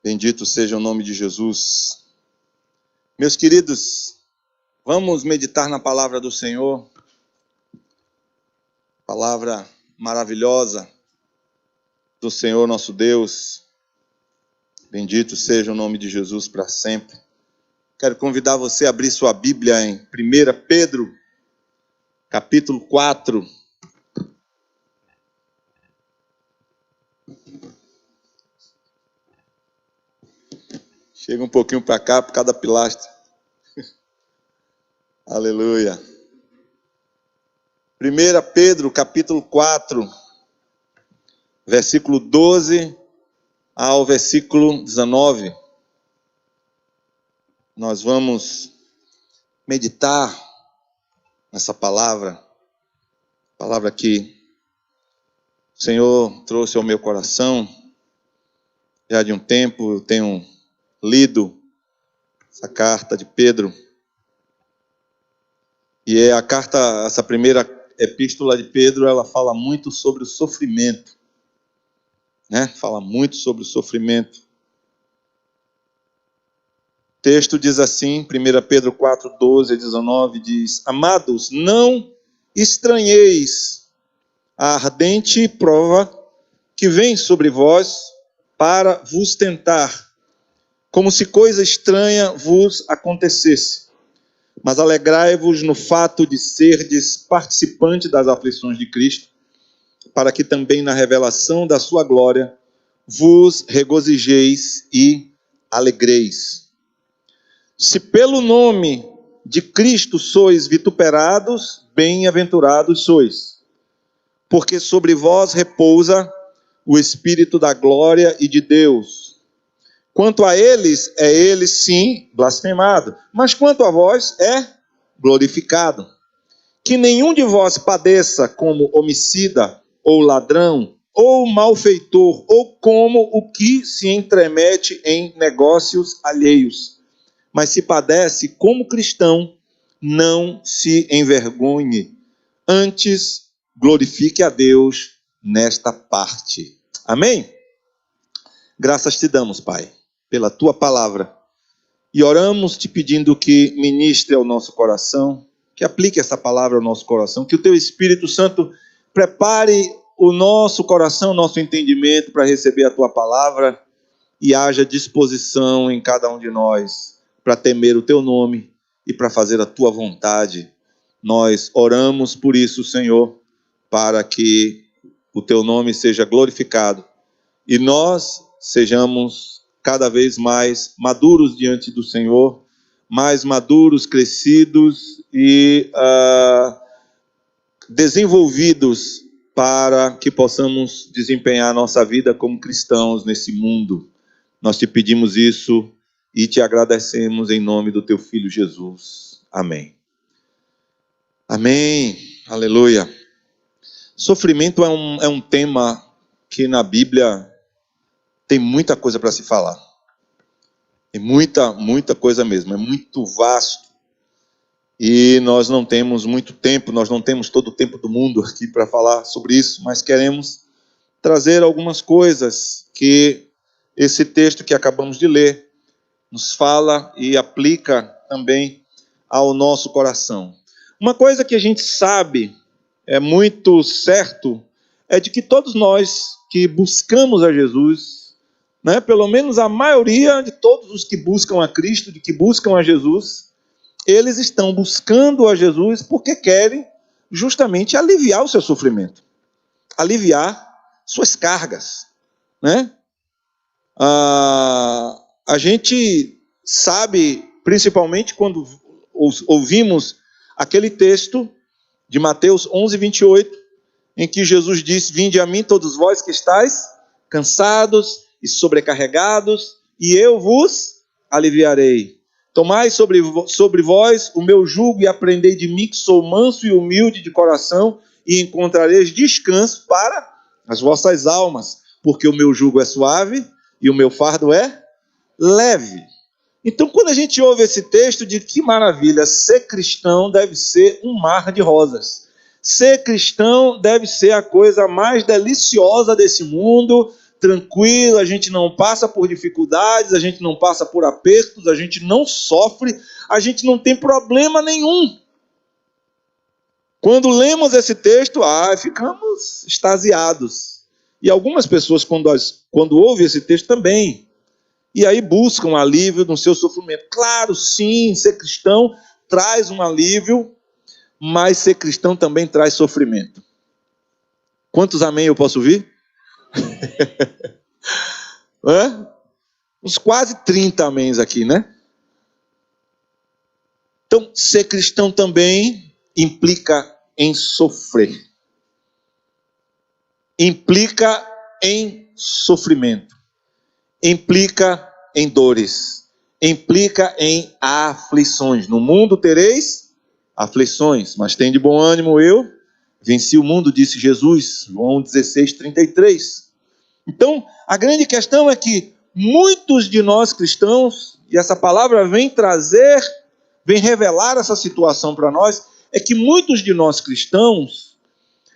Bendito seja o nome de Jesus. Meus queridos, vamos meditar na palavra do Senhor. Palavra maravilhosa do Senhor nosso Deus. Bendito seja o nome de Jesus para sempre. Quero convidar você a abrir sua Bíblia em 1 Pedro, capítulo 4. Chega um pouquinho para cá, por causa da pilastra. Aleluia. 1 Pedro, capítulo 4, versículo 12 ao versículo 19. Nós vamos meditar nessa palavra que o Senhor trouxe ao meu coração. Já de um tempo eu tenho lido essa carta de Pedro. E essa primeira epístola de Pedro, ela fala muito sobre o sofrimento. Fala muito sobre o sofrimento. O texto diz assim, 1 Pedro 4, 12 a 19, diz: Amados, não estranheis a ardente prova que vem sobre vós para vos tentar, como se coisa estranha vos acontecesse. Mas alegrai-vos no fato de serdes participantes das aflições de Cristo, para que também na revelação da sua glória vos regozijeis e alegreis. Se pelo nome de Cristo sois vituperados, bem-aventurados sois, porque sobre vós repousa o Espírito da glória e de Deus. Quanto a eles, é ele sim blasfemado, mas quanto a vós, é glorificado. Que nenhum de vós padeça como homicida, ou ladrão, ou malfeitor, ou como o que se entremete em negócios alheios. Mas se padece como cristão, não se envergonhe. Antes, glorifique a Deus nesta parte. Amém? Graças te damos, Pai, pela tua palavra. E oramos te pedindo que ministre ao nosso coração, que aplique essa palavra ao nosso coração, que o teu Espírito Santo prepare o nosso coração, o nosso entendimento para receber a tua palavra e haja disposição em cada um de nós para temer o teu nome e para fazer a tua vontade. Nós oramos por isso, Senhor, para que o teu nome seja glorificado e nós sejamos cada vez mais maduros diante do Senhor, mais maduros, crescidos e desenvolvidos para que possamos desempenhar nossa vida como cristãos nesse mundo. Nós te pedimos isso e te agradecemos em nome do teu Filho Jesus. Amém. Amém. Aleluia. Sofrimento é um tema que na Bíblia tem muita coisa para se falar. Tem muita coisa mesmo. É muito vasto. E nós não temos muito tempo, nós não temos todo o tempo do mundo aqui para falar sobre isso, mas queremos trazer algumas coisas que esse texto que acabamos de ler nos fala e aplica também ao nosso coração. Uma coisa que a gente sabe, é muito certo, é de que todos nós que buscamos a Jesus, pelo menos a maioria de todos os que buscam a Cristo, de que buscam a Jesus, eles estão buscando a Jesus porque querem justamente aliviar o seu sofrimento, aliviar suas cargas, A gente sabe, principalmente quando ouvimos aquele texto de Mateus 11, 28, em que Jesus disse: Vinde a mim todos vós que estáis cansados e sobrecarregados, e eu vos aliviarei. Tomai sobre vós o meu jugo e aprendei de mim, que sou manso e humilde de coração, e encontrareis descanso para as vossas almas, porque o meu jugo é suave e o meu fardo é leve. Então, quando a gente ouve esse texto, de que maravilha, ser cristão deve ser um mar de rosas. Ser cristão deve ser a coisa mais deliciosa desse mundo, tranquilo, a gente não passa por dificuldades, a gente não passa por apertos, a gente não sofre, a gente não tem problema nenhum. Quando lemos esse texto, ficamos extasiados. E algumas pessoas, quando ouvem esse texto também, e aí buscam alívio no seu sofrimento. Claro, sim, ser cristão traz um alívio, mas ser cristão também traz sofrimento. Quantos amém eu posso ouvir? Uns quase 30 améns aqui, né? Então, ser cristão também implica em sofrer. Implica em sofrimento. Implica em dores. Implica em aflições. No mundo tereis aflições, mas tem de bom ânimo, eu venci o mundo, disse Jesus, João 16:33. Então, a grande questão é que muitos de nós cristãos, e essa palavra vem revelar essa situação para nós, é que muitos de nós cristãos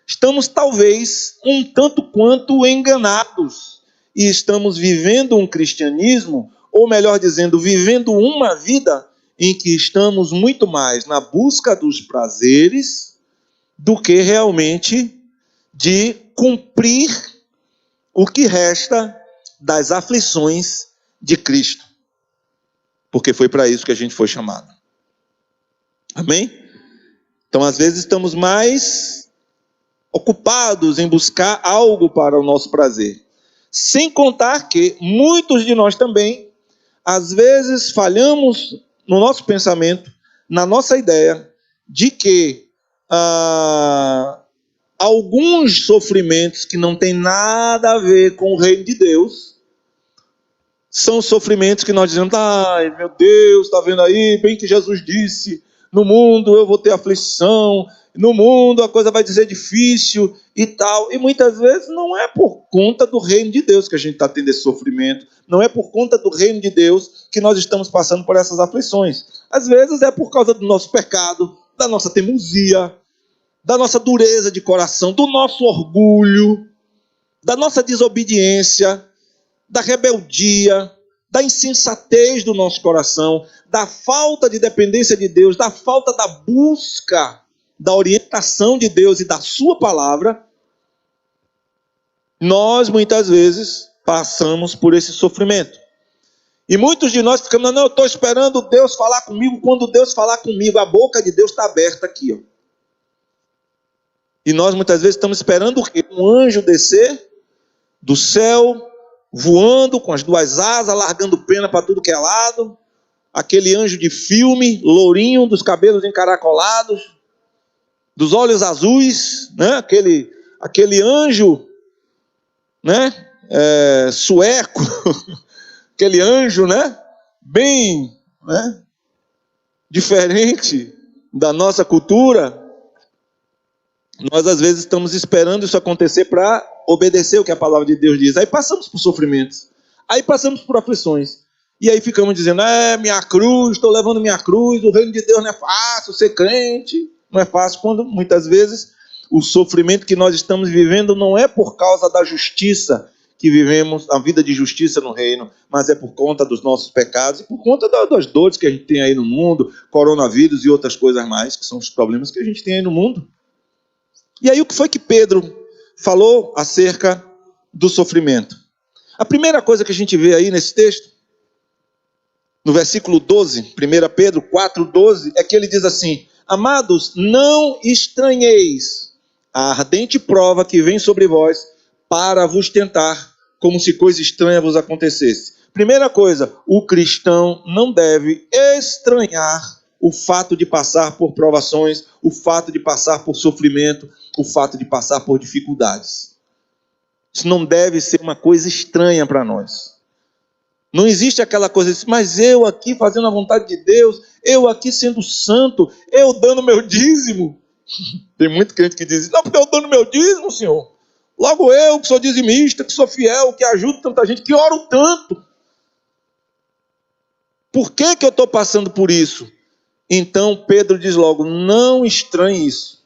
estamos talvez um tanto quanto enganados e estamos vivendo um cristianismo, ou melhor dizendo, vivendo uma vida em que estamos muito mais na busca dos prazeres do que realmente de cumprir o que resta das aflições de Cristo. Porque foi para isso que a gente foi chamado. Amém? Então, às vezes, estamos mais ocupados em buscar algo para o nosso prazer. Sem contar que muitos de nós também, às vezes, falhamos no nosso pensamento, na nossa ideia, de que alguns sofrimentos que não têm nada a ver com o reino de Deus, são sofrimentos que nós dizemos, ai meu Deus, está vendo aí, bem que Jesus disse, no mundo eu vou ter aflição, no mundo a coisa vai ser difícil e tal, e muitas vezes não é por conta do reino de Deus que a gente está tendo esse sofrimento, não é por conta do reino de Deus que nós estamos passando por essas aflições, às vezes é por causa do nosso pecado, da nossa teimosia, da nossa dureza de coração, do nosso orgulho, da nossa desobediência, da rebeldia, da insensatez do nosso coração, da falta de dependência de Deus, da falta da busca, da orientação de Deus e da sua palavra, nós muitas vezes passamos por esse sofrimento. E muitos de nós ficamos, não, eu estou esperando Deus falar comigo, quando Deus falar comigo, a boca de Deus está aberta aqui, ó. E nós muitas vezes estamos esperando o quê? Um anjo descer do céu, voando com as duas asas, largando pena para tudo que é lado. Aquele anjo de filme, lourinho, dos cabelos encaracolados, dos olhos azuis, né? Aquele anjo, né? Sueco, aquele anjo, né? Bem, né? Diferente da nossa cultura. Nós às vezes estamos esperando isso acontecer para obedecer o que a palavra de Deus diz. Aí passamos por sofrimentos, aí passamos por aflições, e aí ficamos dizendo, minha cruz, estou levando minha cruz, o reino de Deus não é fácil, ser crente não é fácil, quando muitas vezes o sofrimento que nós estamos vivendo não é por causa da justiça que vivemos, a vida de justiça no reino, mas é por conta dos nossos pecados e por conta das dores que a gente tem aí no mundo, coronavírus e outras coisas mais, que são os problemas que a gente tem aí no mundo. E aí o que foi que Pedro falou acerca do sofrimento? A primeira coisa que a gente vê aí nesse texto, no versículo 12, 1 Pedro 4:12, é que ele diz assim, amados, não estranheis a ardente prova que vem sobre vós para vos tentar, como se coisa estranha vos acontecesse. Primeira coisa, o cristão não deve estranhar o fato de passar por provações, o fato de passar por sofrimento, o fato de passar por dificuldades. Isso não deve ser uma coisa estranha para nós. Não existe aquela coisa assim, mas eu aqui fazendo a vontade de Deus, eu aqui sendo santo, eu dando meu dízimo. Tem muito crente que diz, não, porque eu dando meu dízimo, Senhor. Logo eu, que sou dizimista, que sou fiel, que ajudo tanta gente, que oro tanto. Por que eu estou passando por isso? Então Pedro diz logo, não estranhe isso.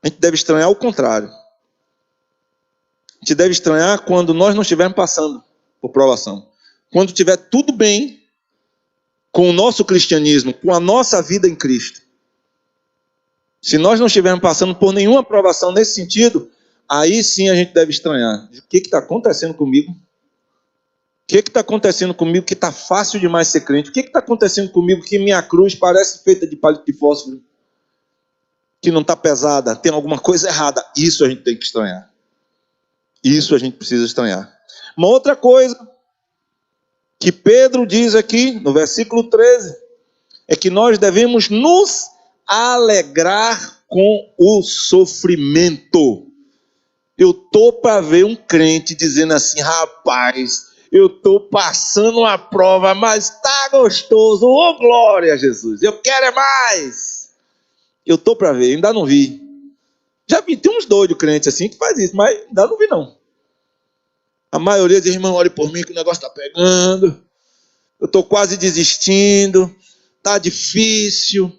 A gente deve estranhar o contrário. gente deve estranhar quando nós não estivermos passando por provação. Quando estiver tudo bem com o nosso cristianismo, com a nossa vida em Cristo. Se nós não estivermos passando por nenhuma provação nesse sentido, aí sim a gente deve estranhar. O que está acontecendo comigo? O que está acontecendo comigo que está fácil demais ser crente? O que está acontecendo comigo que minha cruz parece feita de palito de fósforo? Que não está pesada, tem alguma coisa errada. Isso a gente tem que estranhar. Isso a gente precisa estranhar. Uma outra coisa que Pedro diz aqui, no versículo 13, é que nós devemos nos alegrar com o sofrimento. Eu estou para ver um crente dizendo assim, rapaz, eu estou passando uma prova, mas está gostoso, ô glória a Jesus, eu quero é mais. Eu estou para ver, ainda não vi. Já vi, tem uns doidos crentes assim que faz isso, mas ainda não vi não. A maioria diz, irmão, ore por mim que o negócio está pegando, eu estou quase desistindo, está difícil.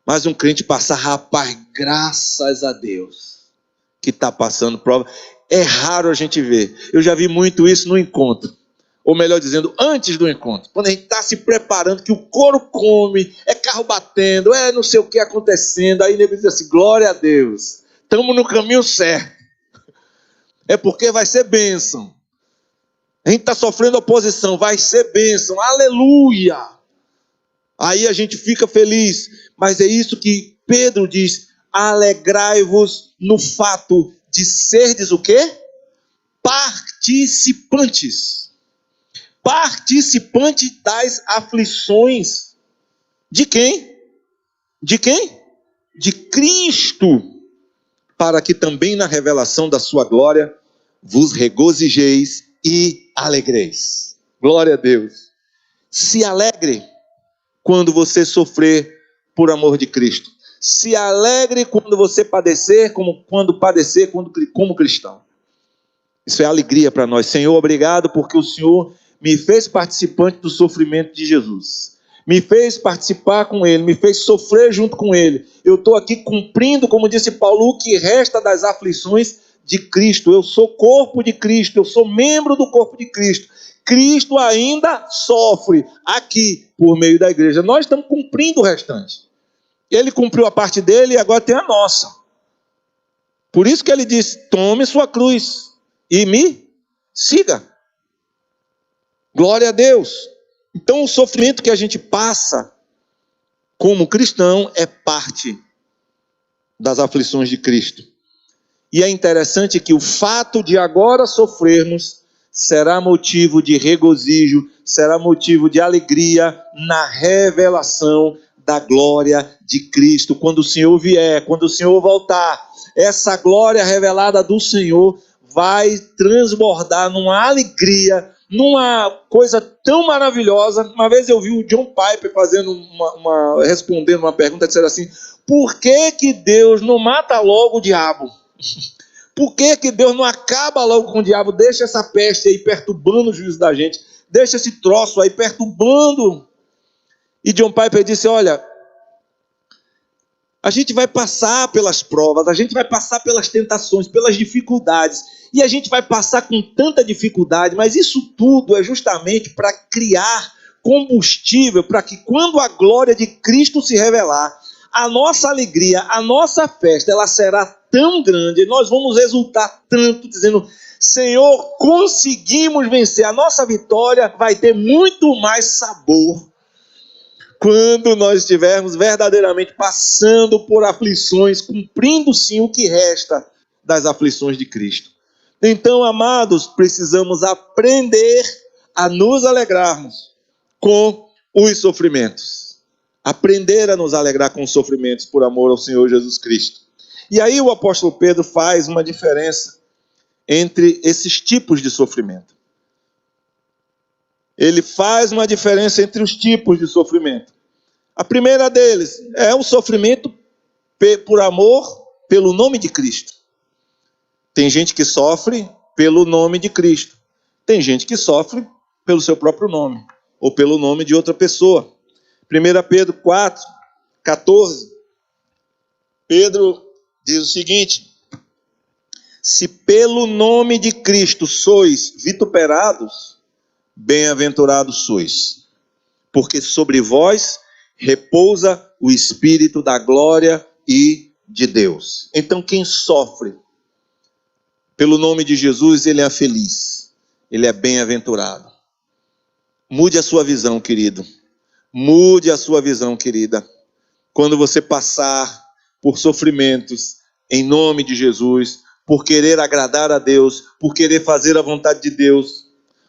Mas um crente passar, rapaz, graças a Deus, que está passando prova. É raro a gente ver. Eu já vi muito isso no encontro. Ou melhor dizendo, antes do encontro. Quando a gente está se preparando, que o couro come, é carro batendo, é não sei o que acontecendo. Aí o nego diz assim, glória a Deus, estamos no caminho certo. É porque vai ser bênção. A gente está sofrendo oposição, vai ser bênção, aleluia. Aí a gente fica feliz, mas é isso que Pedro diz, alegrai-vos no fato de serdes o quê? Participantes. Participantes das aflições. De quem? De quem? De Cristo. Para que também na revelação da sua glória vos regozijeis e alegreis. Glória a Deus. Se alegre quando você sofrer por amor de Cristo. Se alegre quando você padecer, como cristão. Isso é alegria para nós. Senhor, obrigado porque o Senhor me fez participante do sofrimento de Jesus. Me fez participar com Ele, me fez sofrer junto com Ele. Eu estou aqui cumprindo, como disse Paulo, o que resta das aflições de Cristo. Eu sou corpo de Cristo, eu sou membro do corpo de Cristo. Cristo ainda sofre aqui por meio da igreja. Nós estamos cumprindo o restante. Ele cumpriu a parte dele e agora tem a nossa. Por isso que ele diz, tome sua cruz e me siga. Glória a Deus. Então o sofrimento que a gente passa como cristão é parte das aflições de Cristo. E é interessante que o fato de agora sofrermos será motivo de regozijo, será motivo de alegria na revelação da glória de Cristo. Quando o Senhor vier, quando o Senhor voltar, essa glória revelada do Senhor vai transbordar numa alegria, numa coisa tão maravilhosa. Uma vez eu vi o John Piper respondendo uma pergunta, dizendo assim, por que Deus não mata logo o diabo? Por que Deus não acaba logo com o diabo? Deixa essa peste aí perturbando o juízo da gente. Deixa esse troço aí perturbando. E John Piper disse, olha, a gente vai passar pelas provas, a gente vai passar pelas tentações, pelas dificuldades. E a gente vai passar com tanta dificuldade, mas isso tudo é justamente para criar combustível, para que quando a glória de Cristo se revelar, a nossa alegria, a nossa festa, ela será tão grande, nós vamos exultar tanto, dizendo, Senhor, conseguimos vencer, a nossa vitória vai ter muito mais sabor quando nós estivermos verdadeiramente passando por aflições, cumprindo sim o que resta das aflições de Cristo. Então, amados, precisamos aprender a nos alegrarmos com os sofrimentos. Aprender a nos alegrar com os sofrimentos por amor ao Senhor Jesus Cristo. E aí o apóstolo Pedro faz uma diferença entre esses tipos de sofrimento. Ele faz uma diferença entre os tipos de sofrimento. A primeira deles é o sofrimento por amor pelo nome de Cristo. Tem gente que sofre pelo nome de Cristo. Tem gente que sofre pelo seu próprio nome, ou pelo nome de outra pessoa. 1 Pedro 4, 14. Pedro diz o seguinte, se pelo nome de Cristo sois vituperados, bem-aventurados sois, porque sobre vós repousa o Espírito da glória e de Deus. Então quem sofre pelo nome de Jesus, ele é feliz, ele é bem-aventurado. Mude a sua visão, querido. Mude a sua visão, querida. Quando você passar por sofrimentos, em nome de Jesus, por querer agradar a Deus, por querer fazer a vontade de Deus,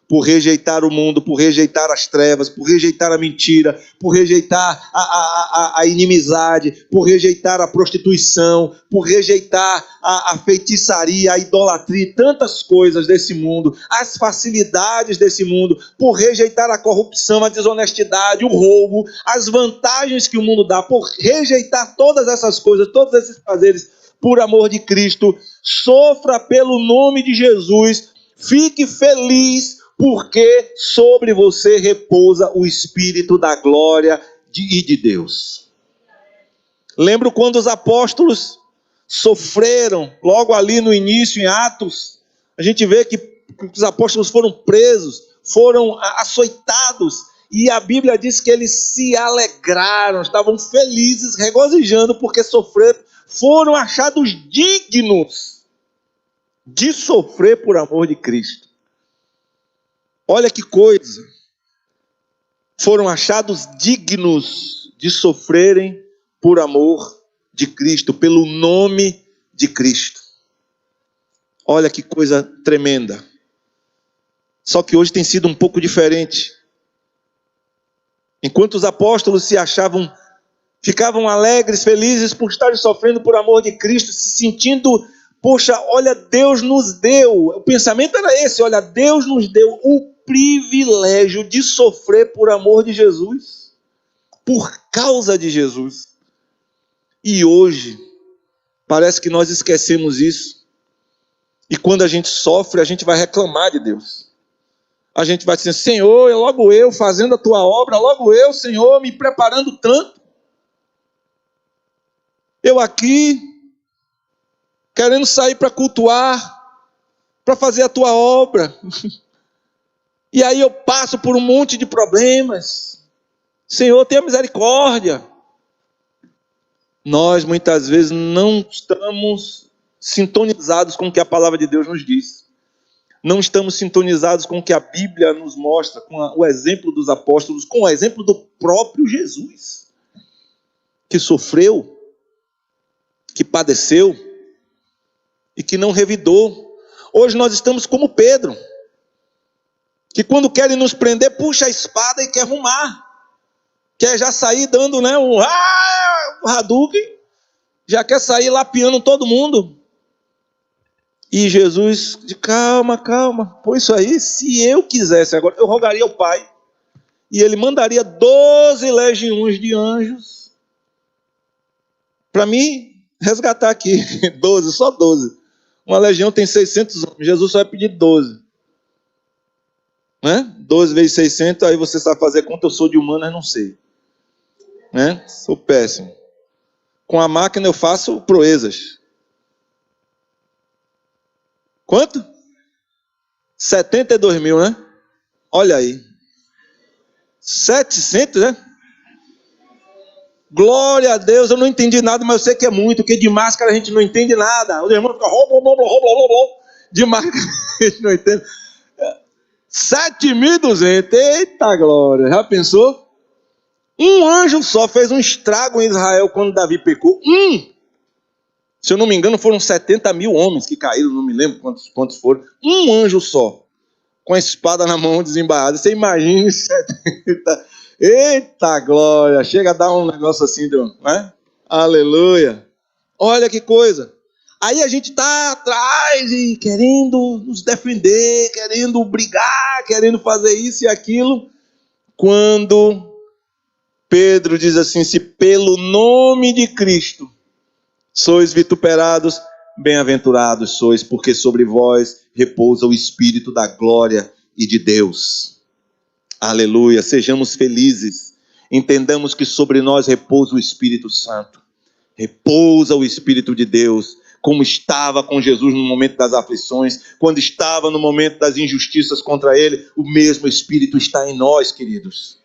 por rejeitar o mundo, por rejeitar as trevas, por rejeitar a mentira, por rejeitar a inimizade, por rejeitar a prostituição, por rejeitar a feitiçaria, a idolatria, tantas coisas desse mundo, as facilidades desse mundo, por rejeitar a corrupção, a desonestidade, o roubo, as vantagens que o mundo dá, por rejeitar todas essas coisas, todos esses prazeres, por amor de Cristo, sofra pelo nome de Jesus, fique feliz, porque sobre você repousa o Espírito da glória e de Deus. Lembro quando os apóstolos sofreram, logo ali no início, em Atos, a gente vê que os apóstolos foram presos, foram açoitados, e a Bíblia diz que eles se alegraram, estavam felizes, regozijando, porque sofreram, foram achados dignos de sofrer por amor de Cristo. Olha que coisa, foram achados dignos de sofrerem por amor de Cristo, pelo nome de Cristo. Olha que coisa tremenda. Só que hoje tem sido um pouco diferente. Enquanto os apóstolos se achavam, ficavam alegres, felizes por estarem sofrendo por amor de Cristo, se sentindo, poxa, olha, Deus nos deu, o pensamento era esse, olha, Deus nos deu o privilégio de sofrer por amor de Jesus, por causa de Jesus. E hoje, parece que nós esquecemos isso. E quando a gente sofre, a gente vai reclamar de Deus. A gente vai dizer, Senhor, logo eu fazendo a tua obra, logo eu, Senhor, me preparando tanto. Eu aqui, querendo sair para cultuar, para fazer a tua obra. E aí eu passo por um monte de problemas. Senhor, tenha misericórdia. Nós muitas vezes não estamos sintonizados com o que a palavra de Deus nos diz. Não estamos sintonizados com o que a Bíblia nos mostra, com o exemplo dos apóstolos, com o exemplo do próprio Jesus, que sofreu, que padeceu e que não revidou. Hoje nós estamos como Pedro, que quando querem nos prender, puxa a espada e quer arrumar. Quer já sair dando, né, um Hadouken, já quer sair lapiando todo mundo. E Jesus, calma, põe isso aí, se eu quisesse agora, eu rogaria ao Pai, e Ele mandaria 12 legiões de anjos, para mim resgatar aqui, 12, só 12. Uma legião tem 600 homens, Jesus só vai pedir 12. Né? 12 vezes 600, aí você sabe fazer conta, eu sou de humano, mas não sei. Né? Sou péssimo. Com a máquina eu faço proezas. Quanto? 72 mil, né? Olha aí. 700, né? Glória a Deus, eu não entendi nada, mas eu sei que é muito, porque de máscara a gente não entende nada. Os irmãos ficam de máscara a gente não entende. 7.200, eita glória, já pensou? Um anjo só fez um estrago em Israel quando Davi pecou. Se eu não me engano, foram 70 mil homens que caíram, não me lembro quantos foram. Um anjo só, com a espada na mão desembaada. Você imagina 70. Eita glória, chega a dar um negócio assim, né? Aleluia. Olha que coisa. Aí a gente está atrás e querendo nos defender, querendo brigar, querendo fazer isso e aquilo. Quando Pedro diz assim, se pelo nome de Cristo sois vituperados, bem-aventurados sois, porque sobre vós repousa o Espírito da glória e de Deus. Aleluia, sejamos felizes, entendamos que sobre nós repousa o Espírito Santo, repousa o Espírito de Deus. como estava com Jesus no momento das aflições, quando estava no momento das injustiças contra ele, o mesmo Espírito está em nós, queridos.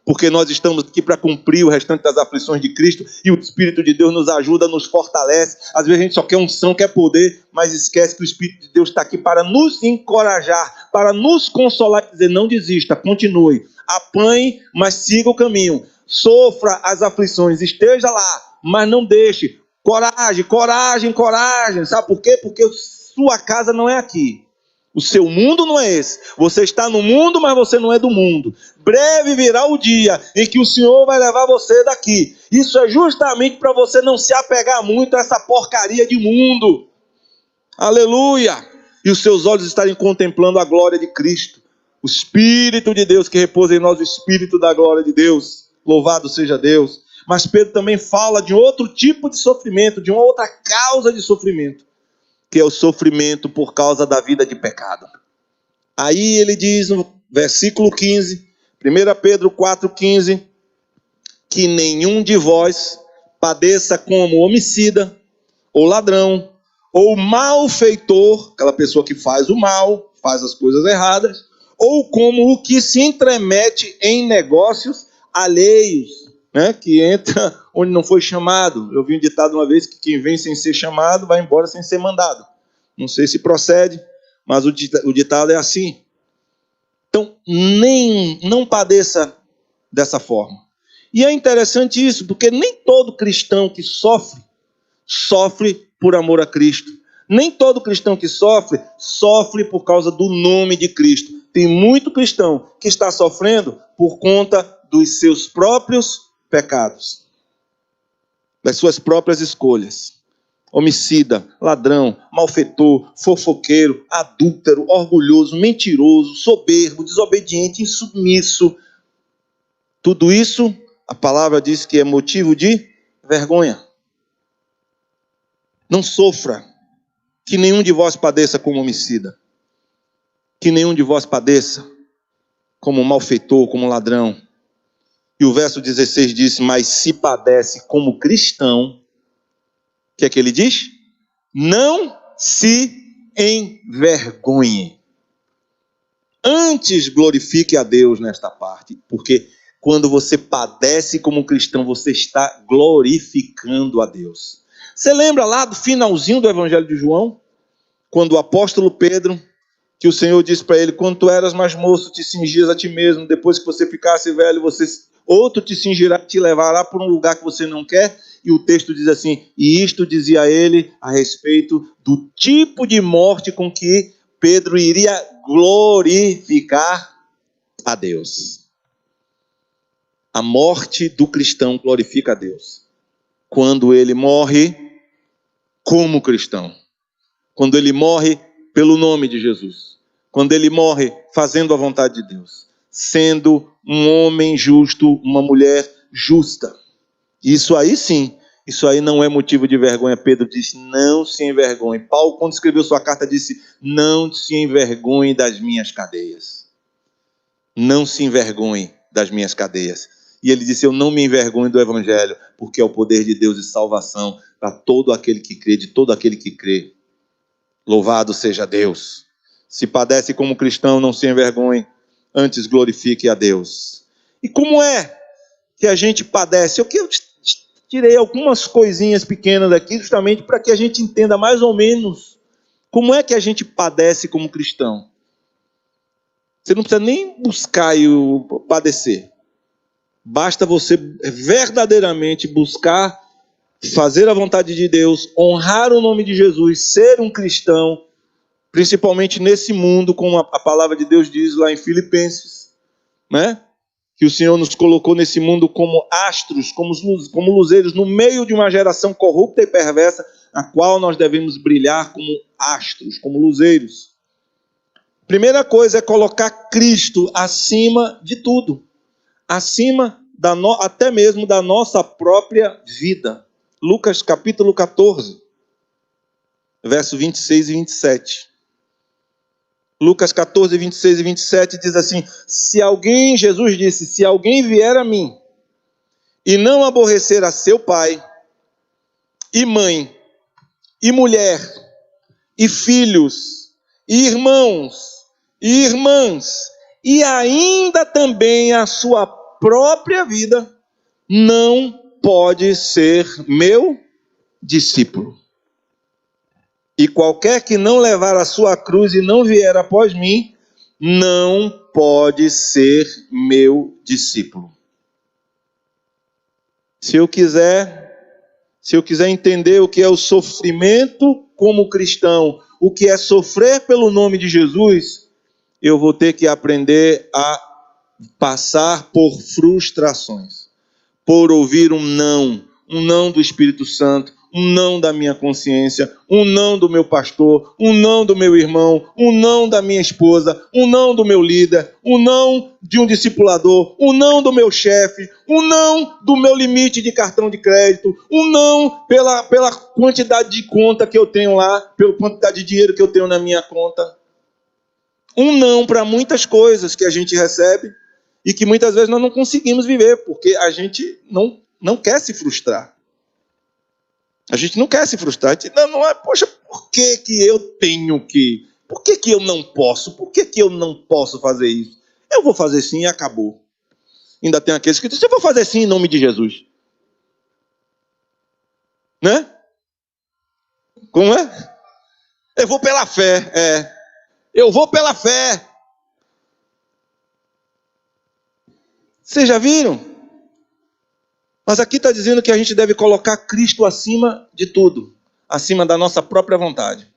Porque nós estamos aqui para cumprir o restante das aflições de Cristo e o Espírito de Deus nos ajuda, nos fortalece. Às vezes a gente só quer unção, quer poder, mas esquece que o Espírito de Deus está aqui para nos encorajar, para nos consolar e dizer: não desista, continue, apanhe, mas siga o caminho, sofra as aflições, esteja lá, mas não deixe. Coragem, coragem, coragem. Sabe por quê? Porque sua casa não é aqui. O seu mundo não é esse. Você está no mundo, mas você não é do mundo. Breve virá o dia em que o Senhor vai levar você daqui. Isso é justamente para você não se apegar muito a essa porcaria de mundo. Aleluia! E os seus olhos estarem contemplando a glória de Cristo. O Espírito de Deus que repousa em nós, o Espírito da glória de Deus. Louvado seja Deus. Mas Pedro também fala de outro tipo de sofrimento, de uma outra causa de sofrimento, que é o sofrimento por causa da vida de pecado. Aí ele diz no versículo 15, 1 Pedro 4,15, que nenhum de vós padeça como homicida, ou ladrão, ou malfeitor, aquela pessoa que faz o mal, faz as coisas erradas, ou como o que se intromete em negócios alheios, né, que entra onde não foi chamado. Eu vi um ditado uma vez que quem vem sem ser chamado vai embora sem ser mandado. Não sei se procede, mas o ditado é assim. Então, não padeça dessa forma. E é interessante isso, porque nem todo cristão que sofre por amor a Cristo. Nem todo cristão que sofre por causa do nome de Cristo. Tem muito cristão que está sofrendo por conta dos seus próprios pecados, das suas próprias escolhas. Homicida, ladrão, malfeitor, fofoqueiro, adúltero, orgulhoso, mentiroso, soberbo, desobediente, insubmisso. Tudo isso, a palavra diz que é motivo de vergonha. Não sofra, que nenhum de vós padeça como homicida, que nenhum de vós padeça como malfeitor, como ladrão. E o verso 16 diz: mas se padece como cristão, o que é que ele diz? Não se envergonhe. Antes glorifique a Deus nesta parte, porque quando você padece como cristão, você está glorificando a Deus. Você lembra lá do finalzinho do Evangelho de João? Quando o apóstolo Pedro, que o Senhor disse para ele: quando tu eras mais moço, te cingias a ti mesmo, depois que você ficasse velho, outro te cingirá, te levará para um lugar que você não quer. E o texto diz assim: e isto dizia ele a respeito do tipo de morte com que Pedro iria glorificar a Deus. A morte do cristão glorifica a Deus quando ele morre como cristão, quando ele morre pelo nome de Jesus, quando ele morre fazendo a vontade de Deus, sendo um homem justo, uma mulher justa. Isso aí sim, isso aí não é motivo de vergonha. Pedro disse: não se envergonhe. Paulo, quando escreveu sua carta, disse: não se envergonhe das minhas cadeias. Não se envergonhe das minhas cadeias. E ele disse: eu não me envergonho do Evangelho, porque é o poder de Deus de salvação para todo aquele que crê, de todo aquele que crê. Louvado seja Deus. Se padece como cristão, não se envergonhe, antes glorifique a Deus. E como é que a gente padece? Eu tirei algumas coisinhas pequenas aqui, justamente para que a gente entenda mais ou menos como é que a gente padece como cristão. Você não precisa nem buscar o padecer. Basta você verdadeiramente buscar fazer a vontade de Deus, honrar o nome de Jesus, ser um cristão, principalmente nesse mundo, como a palavra de Deus diz lá em Filipenses, né? Que o Senhor nos colocou nesse mundo como astros, como luzeiros, no meio de uma geração corrupta e perversa, a qual nós devemos brilhar como astros, como luzeiros. Primeira coisa é colocar Cristo acima de tudo, acima até mesmo da nossa própria vida. Lucas capítulo 14, verso 26 e 27. Lucas 14, 26 e 27 diz assim: Jesus disse, se alguém vier a mim e não aborrecer a seu pai e mãe e mulher, e filhos, e irmãos, e irmãs, e ainda também a sua própria vida, não pode ser meu discípulo. E qualquer que não levar a sua cruz e não vier após mim, não pode ser meu discípulo. Se eu quiser entender o que é o sofrimento como cristão, o que é sofrer pelo nome de Jesus, eu vou ter que aprender a passar por frustrações, por ouvir um não do Espírito Santo, um não da minha consciência, um não do meu pastor, um não do meu irmão, um não da minha esposa, um não do meu líder, um não de um discipulador, um não do meu chefe, um não do meu limite de cartão de crédito, um não pela quantidade de conta que eu tenho lá, pela quantidade de dinheiro que eu tenho na minha conta. Um não para muitas coisas que a gente recebe e que muitas vezes nós não conseguimos viver, porque a gente não quer se frustrar. A gente não quer se frustrar. A gente não é, poxa, por que eu tenho que? Por que eu não posso? Por que eu não posso fazer isso? Eu vou fazer sim e acabou. Ainda tem aqueles que dizem, eu vou fazer sim em nome de Jesus. Né? Como é? Eu vou pela fé, Eu vou pela fé. Vocês já viram? Mas aqui está dizendo que a gente deve colocar Cristo acima de tudo, acima da nossa própria vontade.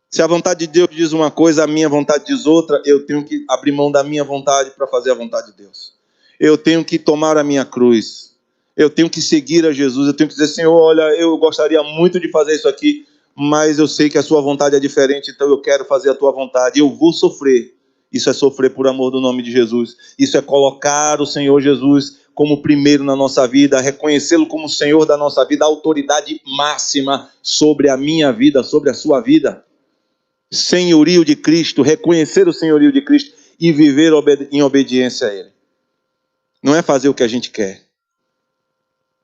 Se a vontade de Deus diz uma coisa, a minha vontade diz outra, eu tenho que abrir mão da minha vontade para fazer a vontade de Deus. Eu tenho que tomar a minha cruz. Eu tenho que seguir a Jesus. Eu tenho que dizer, Senhor, olha, eu gostaria muito de fazer isso aqui, mas eu sei que a sua vontade é diferente, então eu quero fazer a tua vontade. Eu vou sofrer. Isso é sofrer por amor do nome de Jesus. Isso é colocar o Senhor Jesus como primeiro na nossa vida, reconhecê-lo como Senhor da nossa vida, a autoridade máxima sobre a minha vida, sobre a sua vida. Senhorio de Cristo, reconhecer o senhorio de Cristo e viver em obediência a Ele. Não é fazer o que a gente quer.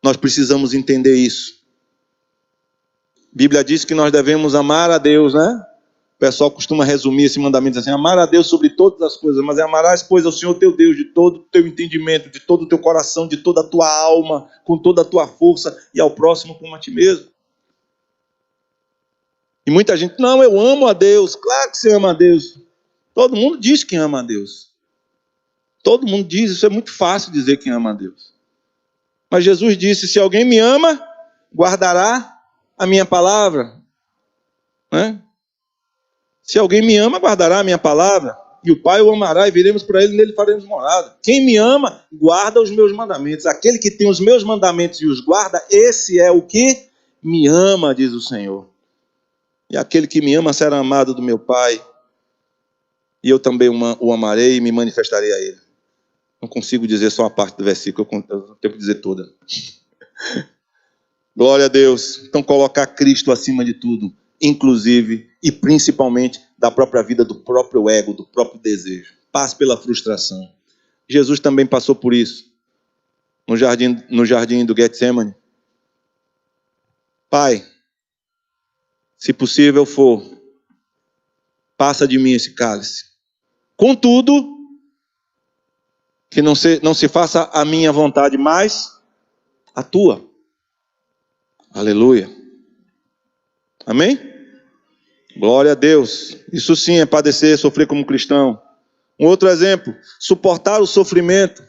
Nós precisamos entender isso. A Bíblia diz que nós devemos amar a Deus, né? O pessoal costuma resumir esse mandamento assim, amar a Deus sobre todas as coisas, mas amarás, pois, ao Senhor teu Deus de todo o teu entendimento, de todo o teu coração, de toda a tua alma, com toda a tua força, e ao próximo como a ti mesmo. E muita gente, não, eu amo a Deus. Claro que você ama a Deus. Todo mundo diz que ama a Deus. Todo mundo diz, isso é muito fácil dizer que ama a Deus. Mas Jesus disse, se alguém me ama, guardará a minha palavra. Né? Se alguém me ama, guardará a minha palavra, e o Pai o amará, e viremos para ele, e nele faremos morada. Quem me ama, guarda os meus mandamentos. Aquele que tem os meus mandamentos e os guarda, esse é o que me ama, diz o Senhor. E aquele que me ama será amado do meu Pai, e eu também o amarei e me manifestarei a ele. Não consigo dizer só uma parte do versículo, eu tenho que dizer toda. Glória a Deus. Então colocar Cristo acima de tudo, inclusive e principalmente da própria vida, do próprio ego, do próprio desejo. Passe pela frustração. Jesus também passou por isso. No jardim do Getsemane. Pai, se possível for, passa de mim esse cálice. Contudo, que não se faça a minha vontade, mas a tua. Aleluia. Amém? Glória a Deus. Isso sim é padecer, sofrer como cristão. Um outro exemplo, suportar o sofrimento,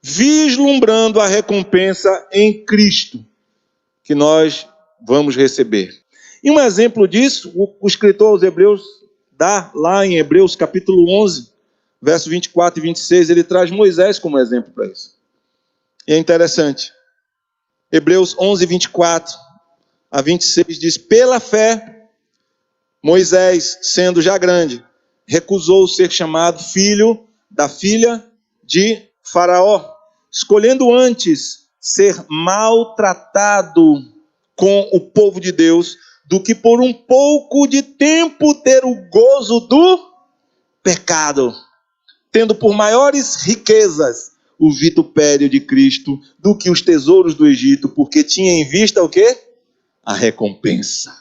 vislumbrando a recompensa em Cristo, que nós vamos receber. E um exemplo disso, o escritor aos Hebreus dá lá em Hebreus capítulo 11, verso 24 e 26, ele traz Moisés como exemplo para isso. E é interessante. Hebreus 11, 24 a 26 diz, pela fé, Moisés, sendo já grande, recusou ser chamado filho da filha de Faraó, escolhendo antes ser maltratado com o povo de Deus, do que por um pouco de tempo ter o gozo do pecado, tendo por maiores riquezas o vitupério de Cristo do que os tesouros do Egito, porque tinha em vista o quê? a recompensa.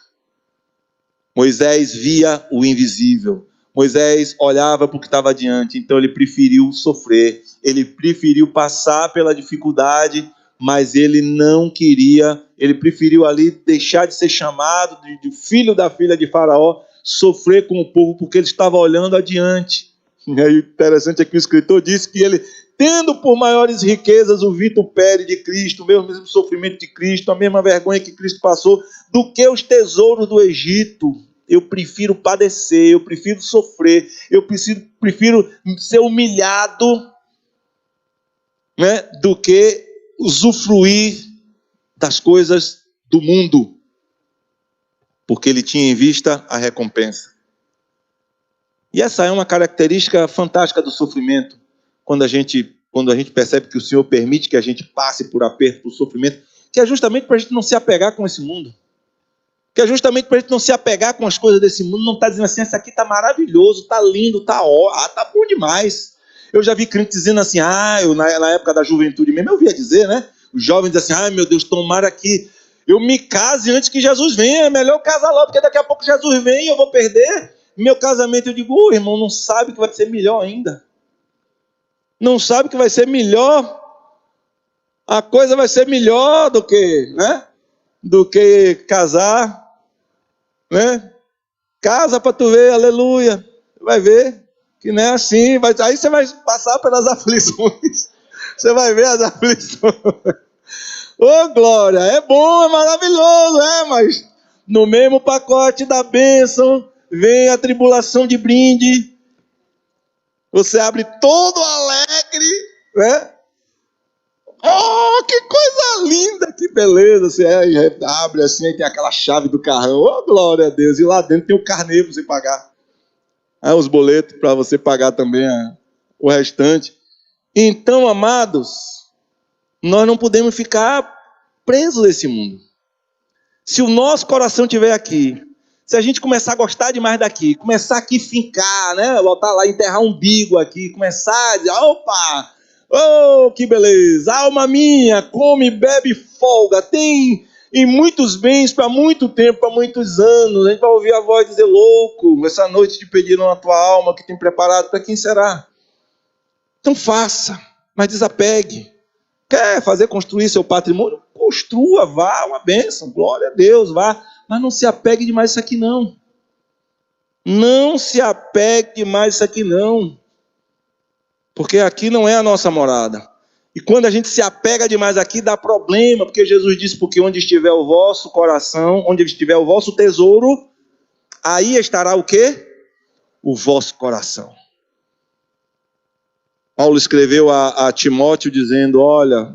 Moisés via o invisível. Moisés olhava para o que estava adiante, então ele preferiu sofrer, ele preferiu passar pela dificuldade, mas ele não queria, ele preferiu ali deixar de ser chamado de filho da filha de Faraó, sofrer com o povo, porque ele estava olhando adiante. E aí, interessante é que o escritor disse que ele, tendo por maiores riquezas o vitupério de Cristo, o mesmo sofrimento de Cristo, a mesma vergonha que Cristo passou, do que os tesouros do Egito. Eu prefiro padecer, eu prefiro sofrer, eu prefiro ser humilhado, né, do que usufruir das coisas do mundo, porque ele tinha em vista a recompensa. E essa é uma característica fantástica do sofrimento, quando a gente percebe que o Senhor permite que a gente passe por aperto, por sofrimento, que é justamente para a gente não se apegar com esse mundo. Que é justamente para a gente não se apegar com as coisas desse mundo, não está dizendo assim, isso aqui está maravilhoso, está lindo, está bom demais. Eu já vi crente dizendo assim, na época da juventude mesmo, eu ouvia dizer, né? Os jovens dizem assim, meu Deus, tomara que eu me case antes que Jesus venha, é melhor eu casar logo, porque daqui a pouco Jesus vem e eu vou perder meu casamento. Eu digo, irmão, não sabe que vai ser melhor ainda. Não sabe que vai ser melhor. A coisa vai ser melhor do que, né? Do que casar. Né? Casa para tu ver, aleluia. Vai ver que não é assim. Aí você vai passar pelas aflições. Você vai ver as aflições. Ô, glória, é bom, é maravilhoso, mas no mesmo pacote da bênção vem a tribulação de brinde. Você abre todo alegre, né? Oh, que coisa linda, que beleza. Você abre assim, aí tem aquela chave do carrão. Oh, glória a Deus. E lá dentro tem o carnê para você pagar. Os boletos para você pagar também o restante. Então, amados, nós não podemos ficar presos nesse mundo. Se o nosso coração estiver aqui, se a gente começar a gostar demais daqui, começar aqui a fincar, né? Voltar lá, enterrar um umbigo aqui, começar a dizer, opa, oh, que beleza, alma minha, come, bebe, folga, tem em muitos bens para muito tempo, para muitos anos. A gente vai ouvir a voz dizer, louco, essa noite te pediram a tua alma, que tem preparado, para quem será? Então faça, mas desapegue. Quer fazer construir seu patrimônio? Construa, vá, uma bênção, glória a Deus, vá. Mas não se apegue demais isso aqui não. Não se apegue demais isso aqui não. Porque aqui não é a nossa morada. E quando a gente se apega demais aqui, dá problema. Porque Jesus disse, porque onde estiver o vosso coração, onde estiver o vosso tesouro, aí estará o quê? O vosso coração. Paulo escreveu a Timóteo dizendo, olha,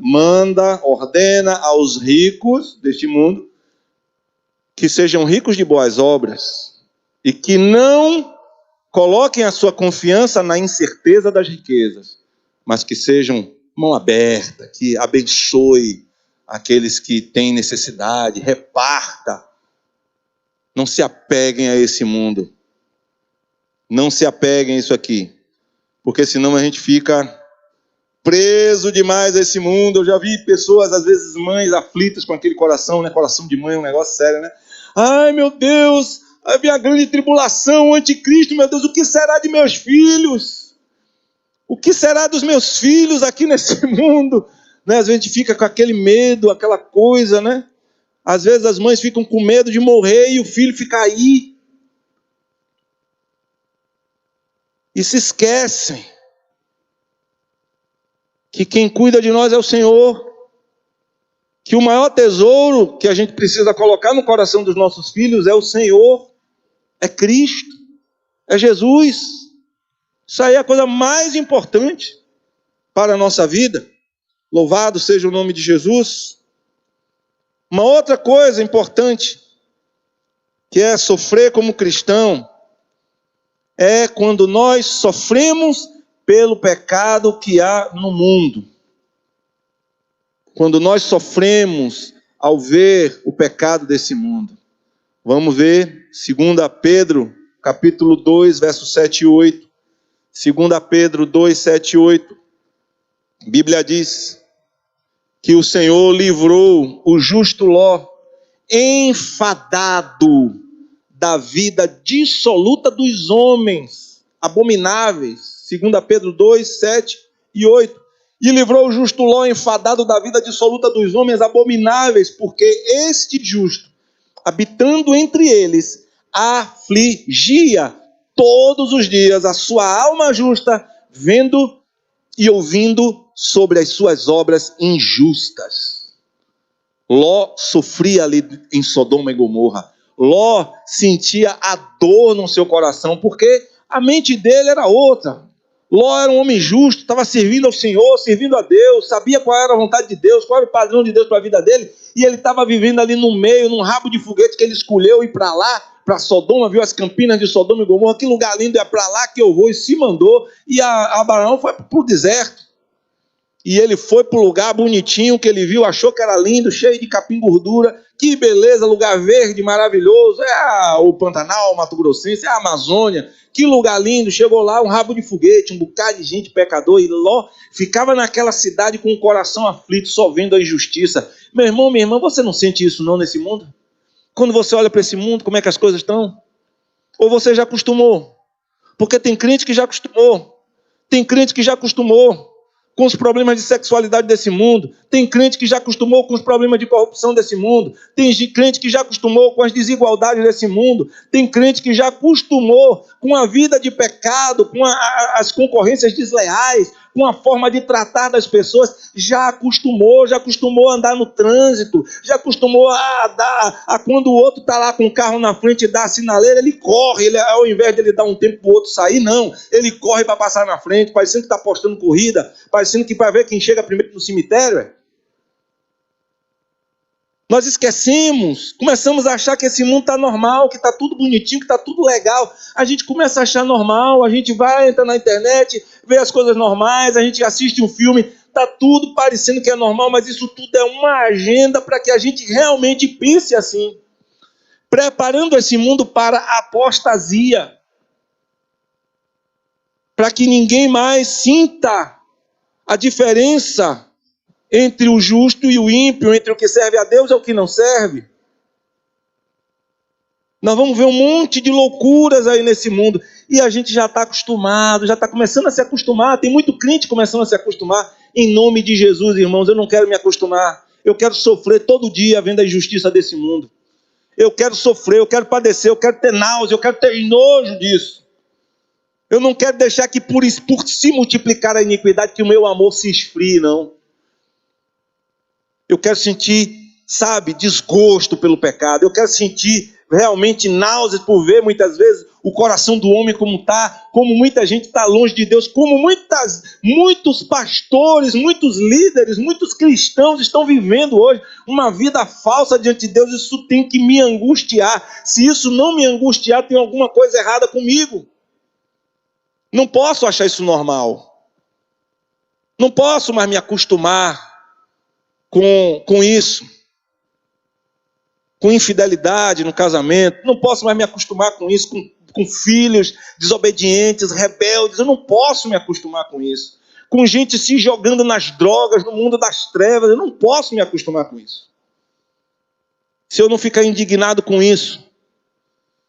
ordena aos ricos deste mundo, que sejam ricos de boas obras, e que não coloquem a sua confiança na incerteza das riquezas, mas que sejam mão aberta, que abençoe aqueles que têm necessidade, reparta. Não se apeguem a esse mundo. Não se apeguem a isso aqui. Porque senão a gente fica preso demais a esse mundo. Eu já vi pessoas, às vezes mães, aflitas com aquele coração, né? Coração de mãe é um negócio sério, né? Ai, meu Deus, vai vir a grande tribulação, o anticristo, meu Deus, o que será de meus filhos? O que será dos meus filhos aqui nesse mundo? Né? Às vezes a gente fica com aquele medo, aquela coisa, né? Às vezes as mães ficam com medo de morrer e o filho fica aí. E se esquecem que quem cuida de nós é o Senhor. Que o maior tesouro que a gente precisa colocar no coração dos nossos filhos é o Senhor. É Cristo. É Jesus. Isso aí é a coisa mais importante para a nossa vida. Louvado seja o nome de Jesus. Uma outra coisa importante, que é sofrer como cristão, é quando nós sofremos pelo pecado que há no mundo. Quando nós sofremos ao ver o pecado desse mundo. Vamos ver 2 Pedro, capítulo 2, versos 7 e 8. 2 Pedro 2, 7 e 8. A Bíblia diz que o Senhor livrou o justo Ló enfadado da vida dissoluta dos homens, abomináveis, 2 Pedro 2, 7 e 8. E livrou o justo Ló enfadado da vida dissoluta dos homens abomináveis, porque este justo, habitando entre eles, afligia todos os dias a sua alma justa, vendo e ouvindo sobre as suas obras injustas. Ló sofria ali em Sodoma e Gomorra. Ló sentia a dor no seu coração, porque a mente dele era outra. Ló era um homem justo, estava servindo ao Senhor, servindo a Deus, sabia qual era a vontade de Deus, qual era o padrão de Deus para a vida dele, e ele estava vivendo ali no meio, num rabo de foguete que ele escolheu ir para lá, para Sodoma, viu as campinas de Sodoma e Gomorra, que lugar lindo, é para lá que eu vou, e se mandou, e Abraão foi para o deserto. E ele foi para o lugar bonitinho que ele viu, achou que era lindo, cheio de capim gordura, que beleza, lugar verde, maravilhoso, o Pantanal, Mato Grossense, a Amazônia, que lugar lindo. Chegou lá, um rabo de foguete, um bocado de gente pecador, e Ló ficava naquela cidade com o coração aflito, só vendo a injustiça. Meu irmão, minha irmã, você não sente isso não nesse mundo? Quando você olha para esse mundo, como é que as coisas estão? Ou você já acostumou? Porque tem crente que já acostumou, tem crente que já acostumou com os problemas de sexualidade desse mundo, tem crente que já acostumou com os problemas de corrupção desse mundo, tem crente que já acostumou com as desigualdades desse mundo, tem crente que já acostumou com a vida de pecado, com as concorrências desleais, com a forma de tratar das pessoas, já acostumou a andar no trânsito, já acostumou a quando o outro está lá com o carro na frente e dá a sinaleira, ele corre, ao invés de ele dar um tempo para o outro sair, não, ele corre para passar na frente, parecendo que está apostando corrida, parecendo que para ver quem chega primeiro no cemitério. Nós esquecemos, começamos a achar que esse mundo está normal, que está tudo bonitinho, que está tudo legal. A gente começa a achar normal, a gente vai, entra na internet, vê as coisas normais, a gente assiste um filme, está tudo parecendo que é normal, mas isso tudo é uma agenda para que a gente realmente pense assim. Preparando esse mundo para a apostasia. Para que ninguém mais sinta a diferença entre o justo e o ímpio, entre o que serve a Deus e o que não serve. Nós vamos ver um monte de loucuras aí nesse mundo. E a gente já está acostumado, já está começando a se acostumar. Tem muito crente começando a se acostumar. Em nome de Jesus, irmãos, eu não quero me acostumar. Eu quero sofrer todo dia vendo a injustiça desse mundo. Eu quero sofrer, eu quero padecer, eu quero ter náusea, eu quero ter nojo disso. Eu não quero deixar que por se multiplicar a iniquidade, que o meu amor se esfrie, não. Eu quero sentir, desgosto pelo pecado. Eu quero sentir realmente náuseas por ver muitas vezes o coração do homem como está, como muita gente está longe de Deus, como muitos pastores, muitos líderes, muitos cristãos estão vivendo hoje uma vida falsa diante de Deus. Isso tem que me angustiar. Se isso não me angustiar, tem alguma coisa errada comigo. Não posso achar isso normal. Não posso mais me acostumar com isso, com infidelidade no casamento. Não posso mais me acostumar com isso, com filhos desobedientes, rebeldes. Eu não posso me acostumar com isso. Com gente se jogando nas drogas, no mundo das trevas. Eu não posso me acostumar com isso. Se eu não ficar indignado com isso,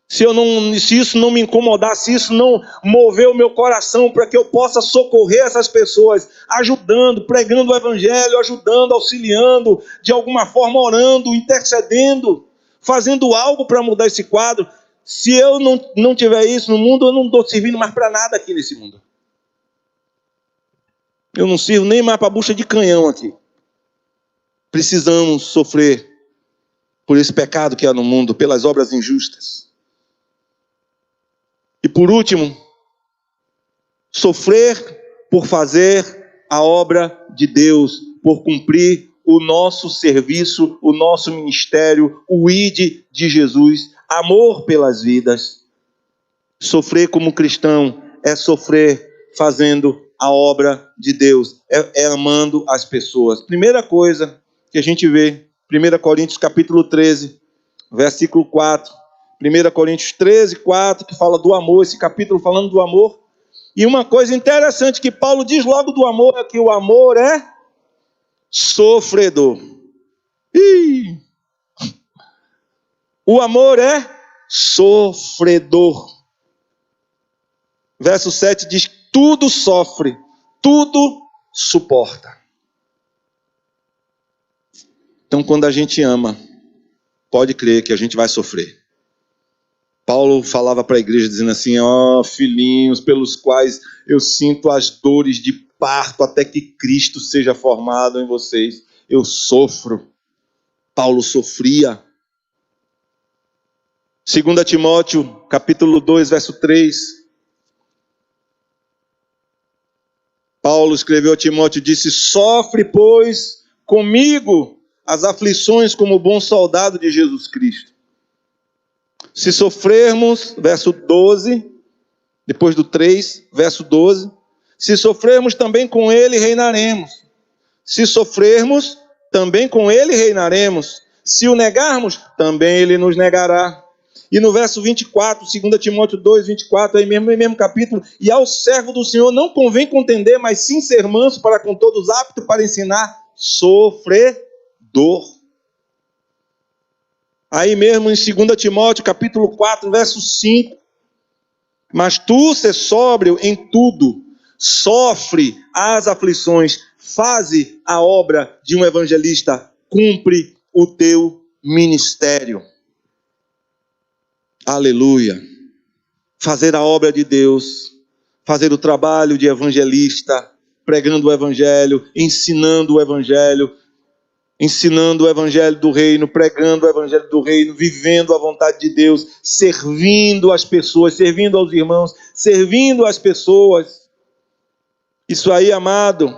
se isso não me incomodar, se isso não mover o meu coração para que eu possa socorrer essas pessoas, ajudando, pregando o evangelho, ajudando, auxiliando, de alguma forma orando, intercedendo, fazendo algo para mudar esse quadro. Se eu não tiver isso no mundo, eu não estou servindo mais para nada aqui nesse mundo. Eu não sirvo nem mais para bucha de canhão aqui. Precisamos sofrer por esse pecado que há no mundo, pelas obras injustas. E por último, sofrer por fazer a obra de Deus, por cumprir o nosso serviço, o nosso ministério, o ID de Jesus, amor pelas vidas. Sofrer como cristão é sofrer fazendo a obra de Deus, é amando as pessoas. Primeira coisa que a gente vê, 1 Coríntios capítulo 13, versículo 4. 1 Coríntios 13, 4, que fala do amor, esse capítulo falando do amor. E uma coisa interessante que Paulo diz logo do amor é que o amor é sofredor. O amor é sofredor. Verso 7 diz: tudo sofre, tudo suporta. Então, quando a gente ama, pode crer que a gente vai sofrer. Paulo falava para a igreja dizendo assim: ó, filhinhos, pelos quais eu sinto as dores de parto até que Cristo seja formado em vocês. Eu sofro. Paulo sofria. 2 Timóteo, capítulo 2, verso 3. Paulo escreveu a Timóteo e disse: sofre, pois, comigo as aflições como bom soldado de Jesus Cristo. Se sofrermos, verso 12, depois do 3, verso 12, se sofrermos também com ele, reinaremos. Se sofrermos, também com ele reinaremos. Se o negarmos, também ele nos negará. E no verso 24, 2 Timóteo 2, 24, aí mesmo capítulo: e ao servo do Senhor não convém contender, mas sim ser manso para com todos, apto para ensinar, sofredor. Aí mesmo em 2 Timóteo, capítulo 4, verso 5. Mas tu, ser sóbrio em tudo, sofre as aflições, faze a obra de um evangelista, cumpre o teu ministério. Aleluia. Fazer a obra de Deus, fazer o trabalho de evangelista, pregando o evangelho, ensinando o evangelho do reino, pregando o evangelho do reino, vivendo a vontade de Deus, servindo as pessoas, servindo aos irmãos, servindo as pessoas. Isso aí, amado,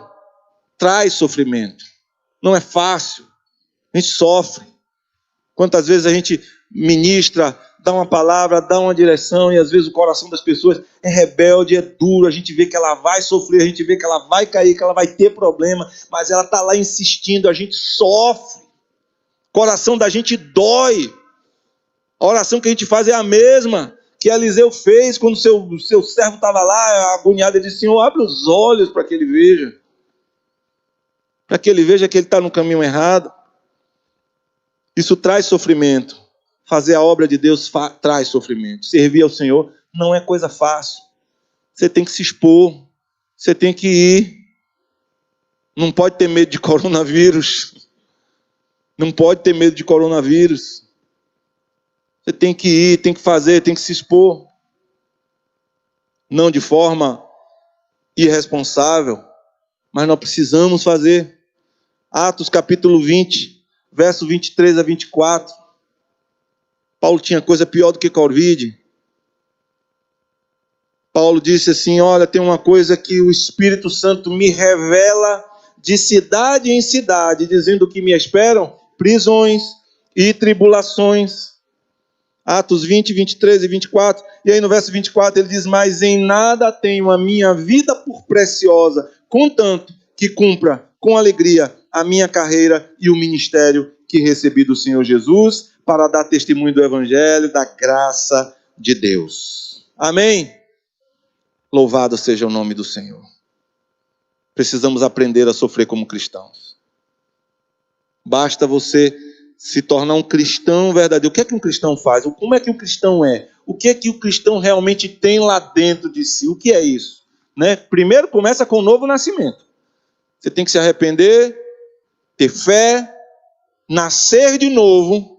traz sofrimento. Não é fácil. A gente sofre. Quantas vezes a gente ministra, dá uma palavra, dá uma direção, e às vezes o coração das pessoas é rebelde, é duro, a gente vê que ela vai sofrer, a gente vê que ela vai cair, que ela vai ter problema, mas ela está lá insistindo, a gente sofre, o coração da gente dói. A oração que a gente faz é a mesma que Eliseu fez quando seu servo estava lá, agoniado. Ele disse: Senhor, abre os olhos para que ele veja, que ele está no caminho errado. Isso traz sofrimento. Fazer a obra de Deus traz sofrimento. Servir ao Senhor não é coisa fácil. Você tem que se expor. Você tem que ir. Não pode ter medo de coronavírus. Não pode ter medo de coronavírus. Você tem que ir, tem que fazer, tem que se expor. Não de forma irresponsável, mas nós precisamos fazer. Atos capítulo 20, verso 23 a 24. Paulo tinha coisa pior do que Covid. Paulo disse assim: olha, tem uma coisa que o Espírito Santo me revela de cidade em cidade, dizendo que me esperam prisões e tribulações. Atos 20, 23 e 24. E aí no verso 24 ele diz: mas em nada tenho a minha vida por preciosa, contanto que cumpra com alegria a minha carreira e o ministério que recebi do Senhor Jesus, para dar testemunho do Evangelho, da graça de Deus. Amém? Louvado seja o nome do Senhor. Precisamos aprender a sofrer como cristãos. Basta você se tornar um cristão verdadeiro. O que é que um cristão faz? Como é que um cristão é? O que é que o cristão realmente tem lá dentro de si? O que é isso? Né? Primeiro começa com o novo nascimento. Você tem que se arrepender, ter fé, nascer de novo.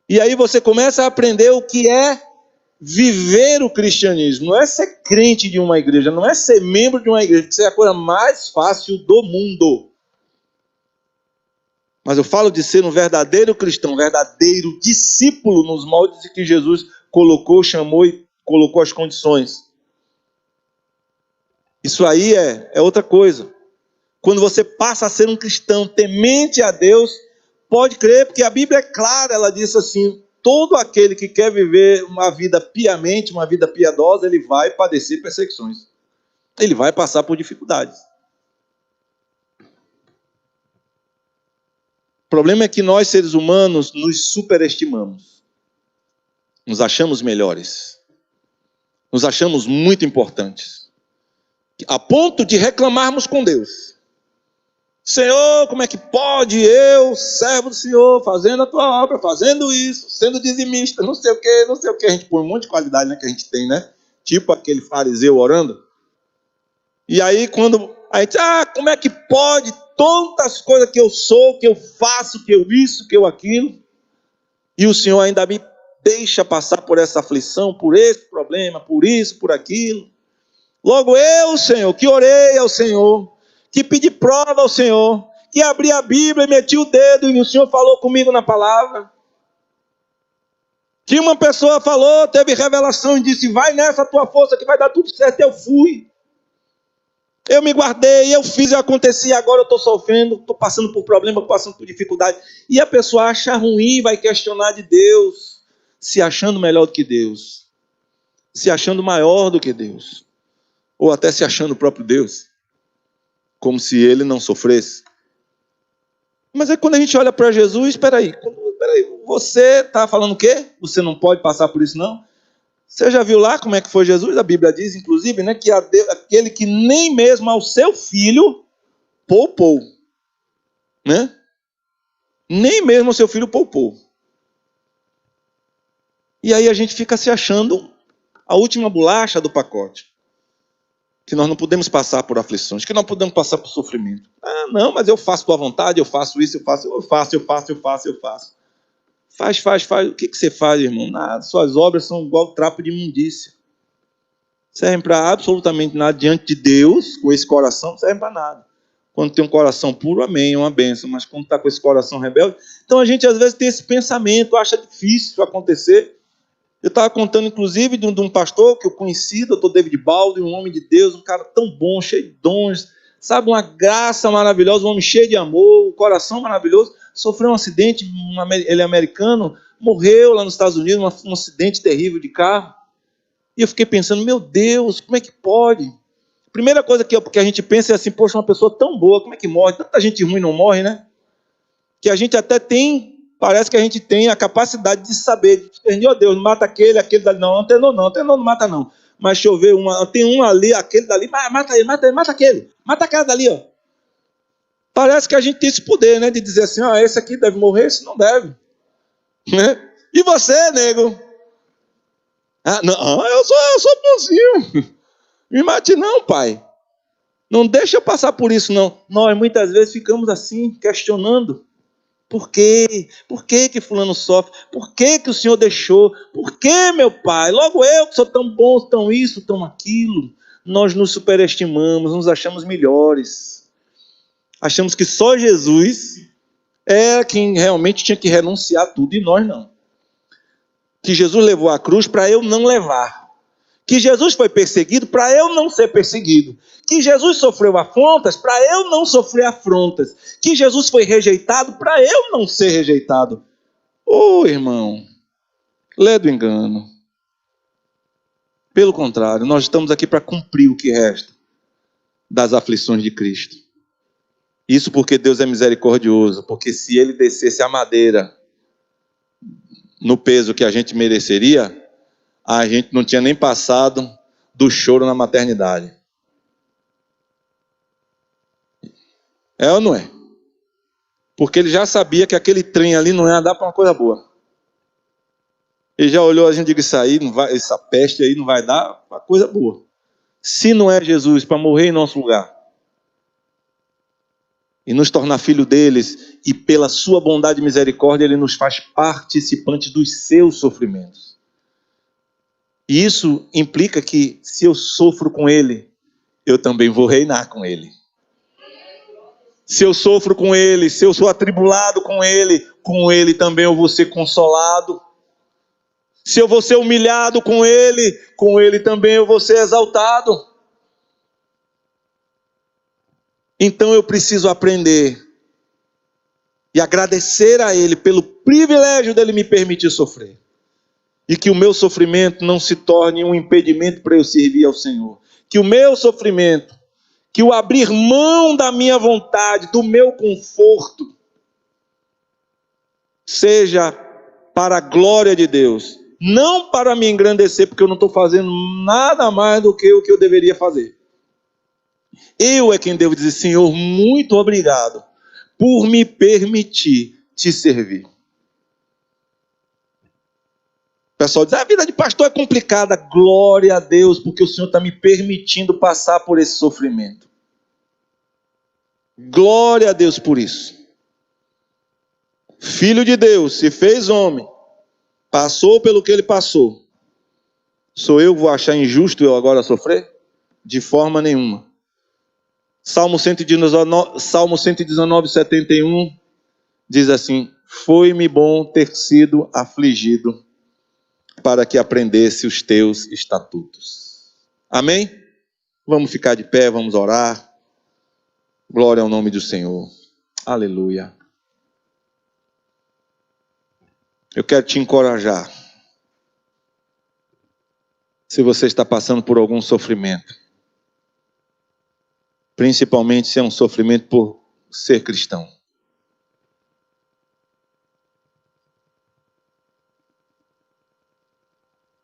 E aí você começa a aprender o que é viver o cristianismo. Não é ser crente de uma igreja, não é ser membro de uma igreja, que isso é a coisa mais fácil do mundo. Mas eu falo de ser um verdadeiro cristão, um verdadeiro discípulo nos moldes que Jesus colocou, chamou e colocou as condições. Isso aí é outra coisa. Quando você passa a ser um cristão temente a Deus, pode crer, porque a Bíblia é clara, ela diz assim: todo aquele que quer viver uma vida piamente, uma vida piedosa, ele vai padecer perseguições. Ele vai passar por dificuldades. O problema é que nós, seres humanos, nos superestimamos. Nos achamos melhores. Nos achamos muito importantes. A ponto de reclamarmos com Deus. Senhor, como é que pode eu, servo do Senhor, fazendo a tua obra, fazendo isso, sendo dizimista, não sei o que, não sei o que. A gente põe um monte de qualidade, né, que a gente tem, né? Tipo aquele fariseu orando. E aí quando a gente, como é que pode tantas coisas que eu sou, que eu faço, que eu isso, que eu aquilo, e o Senhor ainda me deixa passar por essa aflição, por esse problema, por isso, por aquilo. Logo eu, Senhor, que orei ao Senhor, que pedi prova ao Senhor, que abri a Bíblia e meti o dedo e o Senhor falou comigo na palavra. Que uma pessoa falou, teve revelação e disse, vai nessa tua força que vai dar tudo certo. Eu fui. Eu me guardei, eu fiz, eu aconteci, e agora eu estou sofrendo, estou passando por problema, estou passando por dificuldade. E a pessoa acha ruim, vai questionar de Deus, se achando melhor do que Deus, se achando maior do que Deus, ou até se achando o próprio Deus, como se ele não sofresse. Mas aí quando a gente olha para Jesus, espera aí, você está falando o quê? Você não pode passar por isso não? Você já viu lá como é que foi Jesus? A Bíblia diz, inclusive, né, que aquele que nem mesmo ao seu filho poupou, né? Nem mesmo ao seu filho poupou. E aí a gente fica se achando a última bolacha do pacote. Que nós não podemos passar por aflições, que não podemos passar por sofrimento. Não, mas eu faço tua vontade, eu faço isso, eu faço. Faz. O que você faz, irmão? Nada, suas obras são igual trapo de imundícia. Servem para absolutamente nada diante de Deus, com esse coração, não servem para nada. Quando tem um coração puro, amém, é uma bênção. Mas quando está com esse coração rebelde, então a gente às vezes tem esse pensamento, acha difícil isso acontecer. Eu estava contando, inclusive, de um pastor que eu conheci, doutor David Baldwin, um homem de Deus, um cara tão bom, cheio de dons, sabe, uma graça maravilhosa, um homem cheio de amor, um coração maravilhoso. Sofreu um acidente, ele é americano, morreu lá nos Estados Unidos, um acidente terrível de carro. E eu fiquei pensando, meu Deus, como é que pode? Primeira coisa que a gente pensa é assim, poxa, uma pessoa tão boa, como é que morre? Tanta gente ruim não morre, né? Que a gente até tem, parece que a gente tem a capacidade de saber, de discernir, ó Deus, mata aquele dali, não, Antenor não mata não. Mas deixa eu ver, tem um ali, aquele dali, mata ele, mata aquela dali, ó. Parece que a gente tem esse poder, né, de dizer assim, esse aqui deve morrer, esse não deve. Né? E você, nego? Não, eu sou bonzinho. Me mate não, pai. Não deixa eu passar por isso, não. Nós muitas vezes ficamos assim, questionando. Por quê? Por que que fulano sofre? Por que que o Senhor deixou? Por que, meu pai? Logo eu que sou tão bom, tão isso, tão aquilo. Nós nos superestimamos, nos achamos melhores. Achamos que só Jesus é quem realmente tinha que renunciar a tudo e nós não. Que Jesus levou a cruz para eu não levar. Que Jesus foi perseguido para eu não ser perseguido. Que Jesus sofreu afrontas para eu não sofrer afrontas. Que Jesus foi rejeitado para eu não ser rejeitado. Irmão, lê do engano. Pelo contrário, nós estamos aqui para cumprir o que resta das aflições de Cristo. Isso porque Deus é misericordioso, porque se Ele descesse a madeira no peso que a gente mereceria, a gente não tinha nem passado do choro na maternidade. É ou não é? Porque ele já sabia que aquele trem ali não ia dar para uma coisa boa. Ele já olhou a gente e disse, isso aí não vai, essa peste aí não vai dar para coisa boa. Se não é Jesus para morrer em nosso lugar e nos tornar filho deles, e pela sua bondade e misericórdia ele nos faz participantes dos seus sofrimentos. E isso implica que se eu sofro com ele, eu também vou reinar com ele. Se eu sofro com ele, se eu sou atribulado com ele também eu vou ser consolado. Se eu vou ser humilhado com ele também eu vou ser exaltado. Então eu preciso aprender e agradecer a ele pelo privilégio dele me permitir sofrer. E que o meu sofrimento não se torne um impedimento para eu servir ao Senhor. Que o meu sofrimento, que o abrir mão da minha vontade, do meu conforto, seja para a glória de Deus. Não para me engrandecer, porque eu não estou fazendo nada mais do que o que eu deveria fazer. Eu é quem devo dizer: Senhor, muito obrigado por me permitir te servir. O pessoal diz: a vida de pastor é complicada. Glória a Deus, porque o Senhor está me permitindo passar por esse sofrimento. Glória a Deus por isso. Filho de Deus, se fez homem, passou pelo que ele passou. Sou eu que vou achar injusto eu agora sofrer? De forma nenhuma. Salmo 119, 71 diz assim: foi-me bom ter sido afligido, para que aprendesse os teus estatutos. Amém? Vamos ficar de pé, vamos orar. Glória ao nome do Senhor. Aleluia. Eu quero te encorajar. Se você está passando por algum sofrimento, principalmente se é um sofrimento por ser cristão.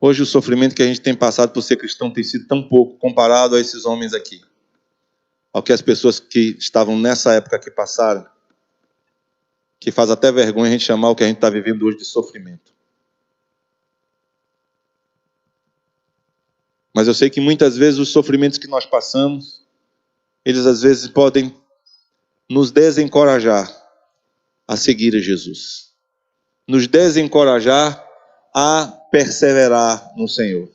Hoje o sofrimento que a gente tem passado por ser cristão tem sido tão pouco comparado a esses homens aqui. Ao que as pessoas que estavam nessa época que passaram, que faz até vergonha a gente chamar o que a gente está vivendo hoje de sofrimento. Mas eu sei que muitas vezes os sofrimentos que nós passamos, eles às vezes podem nos desencorajar a seguir a Jesus. Nos desencorajar a perseverar no Senhor.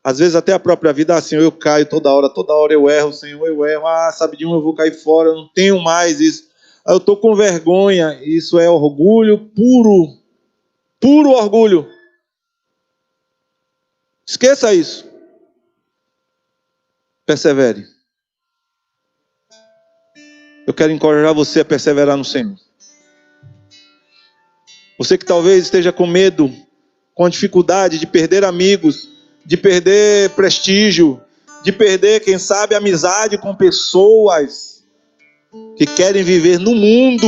Às vezes até a própria vida: Senhor, eu caio toda hora eu erro, Senhor, eu erro. Sabe de um, eu vou cair fora, eu não tenho mais isso. Eu estou com vergonha. Isso é orgulho puro. Puro orgulho. Esqueça isso. Persevere. Eu quero encorajar você a perseverar no Senhor. Você que talvez esteja com medo, com dificuldade de perder amigos, de perder prestígio, de perder, quem sabe, amizade com pessoas que querem viver no mundo.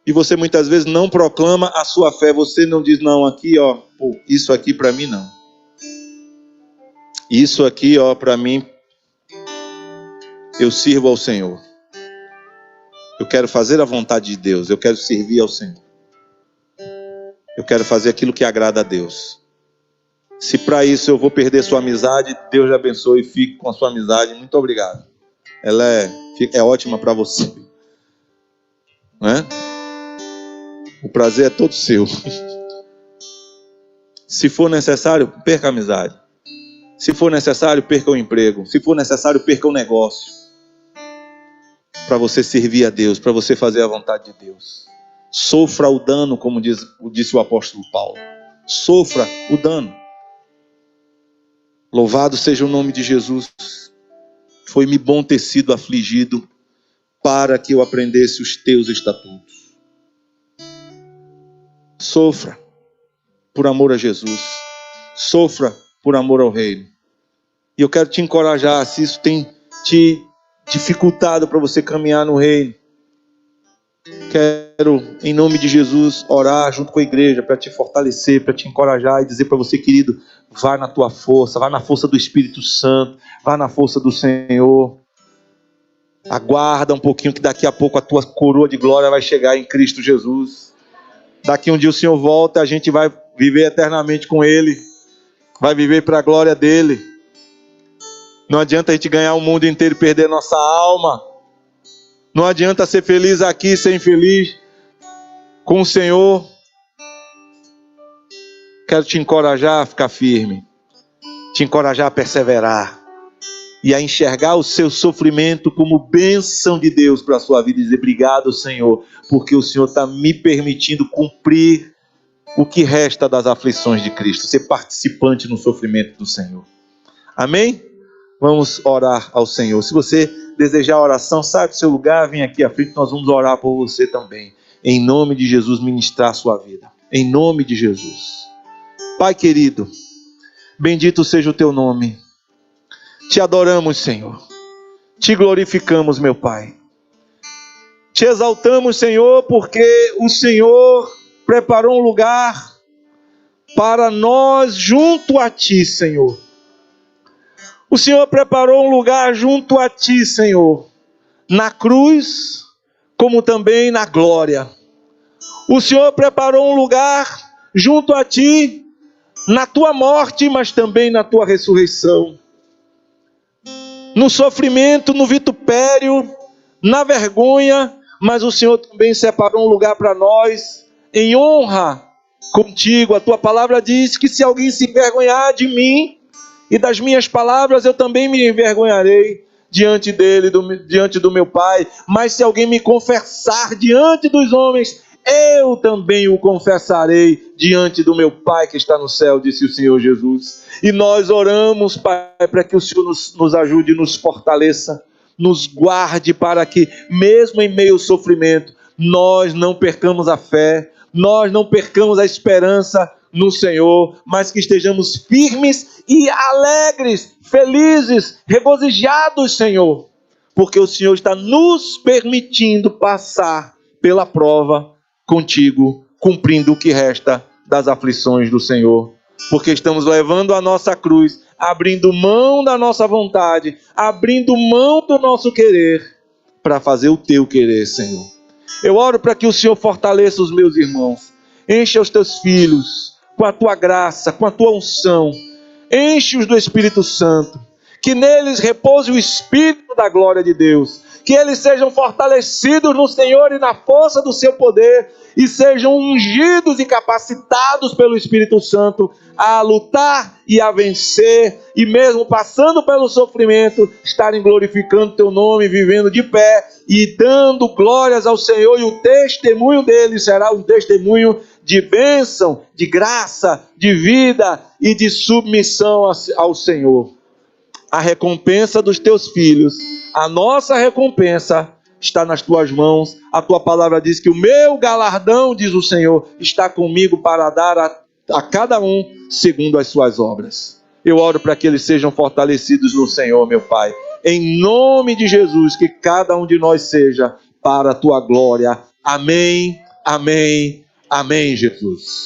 E você muitas vezes não proclama a sua fé. Você não diz: não, aqui, isso aqui para mim não. Isso aqui, para mim, eu sirvo ao Senhor. Eu quero fazer a vontade de Deus. Eu quero servir ao Senhor. Eu quero fazer aquilo que agrada a Deus. Se para isso eu vou perder sua amizade, Deus abençoe e fique com a sua amizade. Muito obrigado. Ela é ótima para você. Não é? O prazer é todo seu. Se for necessário, perca a amizade. Se for necessário, perca o emprego. Se for necessário, perca o negócio. Para você servir a Deus, para você fazer a vontade de Deus. Sofra o dano, como disse o apóstolo Paulo. Sofra o dano. Louvado seja o nome de Jesus. Foi-me bom ter sido afligido, para que eu aprendesse os teus estatutos. Sofra por amor a Jesus. Sofra por amor ao reino. E eu quero te encorajar, se isso tem te dificultado para você caminhar no reino, quero, em nome de Jesus, orar junto com a igreja para te fortalecer, para te encorajar e dizer para você: querido, vai na tua força, vai na força do Espírito Santo, vai na força do Senhor. Aguarda um pouquinho que daqui a pouco a tua coroa de glória vai chegar em Cristo Jesus. Daqui um dia o Senhor volta, a gente vai viver eternamente com Ele, vai viver para a glória dEle. Não adianta a gente ganhar o mundo inteiro e perder nossa alma. Não adianta ser feliz aqui e ser infeliz com o Senhor. Quero te encorajar a ficar firme, te encorajar a perseverar e a enxergar o seu sofrimento como bênção de Deus para a sua vida e dizer: obrigado, Senhor, porque o Senhor está me permitindo cumprir o que resta das aflições de Cristo, ser participante no sofrimento do Senhor. Amém? Vamos orar ao Senhor. Se você desejar oração, sai do seu lugar, vem aqui à frente, nós vamos orar por você também. Em nome de Jesus, ministrar a sua vida. Em nome de Jesus. Pai querido, bendito seja o teu nome. Te adoramos, Senhor. Te glorificamos, meu Pai. Te exaltamos, Senhor, porque o Senhor preparou um lugar para nós junto a Ti, Senhor. O Senhor preparou um lugar junto a ti, Senhor, na cruz, como também na glória. O Senhor preparou um lugar junto a ti, na tua morte, mas também na tua ressurreição. No sofrimento, no vitupério, na vergonha, mas o Senhor também separou um lugar para nós, em honra contigo. A tua palavra diz que se alguém se envergonhar de mim e das minhas palavras, eu também me envergonharei diante dele, diante do meu Pai. Mas se alguém me confessar diante dos homens, eu também o confessarei diante do meu Pai que está no céu, disse o Senhor Jesus. E nós oramos, Pai, para que o Senhor nos ajude, nos fortaleça, nos guarde, para que mesmo em meio ao sofrimento, nós não percamos a fé, nós não percamos a esperança no Senhor, mas que estejamos firmes e alegres, felizes, regozijados, Senhor, porque o Senhor está nos permitindo passar pela prova contigo, cumprindo o que resta das aflições do Senhor, porque estamos levando a nossa cruz, abrindo mão da nossa vontade, abrindo mão do nosso querer, para fazer o teu querer, Senhor. Eu oro para que o Senhor fortaleça os meus irmãos, encha os teus filhos com a tua graça, com a tua unção, enche-os do Espírito Santo, que neles repouse o Espírito da glória de Deus, que eles sejam fortalecidos no Senhor e na força do seu poder, e sejam ungidos e capacitados pelo Espírito Santo a lutar e a vencer, e mesmo passando pelo sofrimento, estarem glorificando teu nome, vivendo de pé e dando glórias ao Senhor, e o testemunho deles será um testemunho de bênção, de graça, de vida e de submissão ao Senhor. A recompensa dos teus filhos, a nossa recompensa está nas tuas mãos. A tua palavra diz que o meu galardão, diz o Senhor, está comigo para dar a cada um segundo as suas obras. Eu oro para que eles sejam fortalecidos no Senhor, meu Pai. Em nome de Jesus, que cada um de nós seja para a tua glória. Amém, amém, amém, Jesus.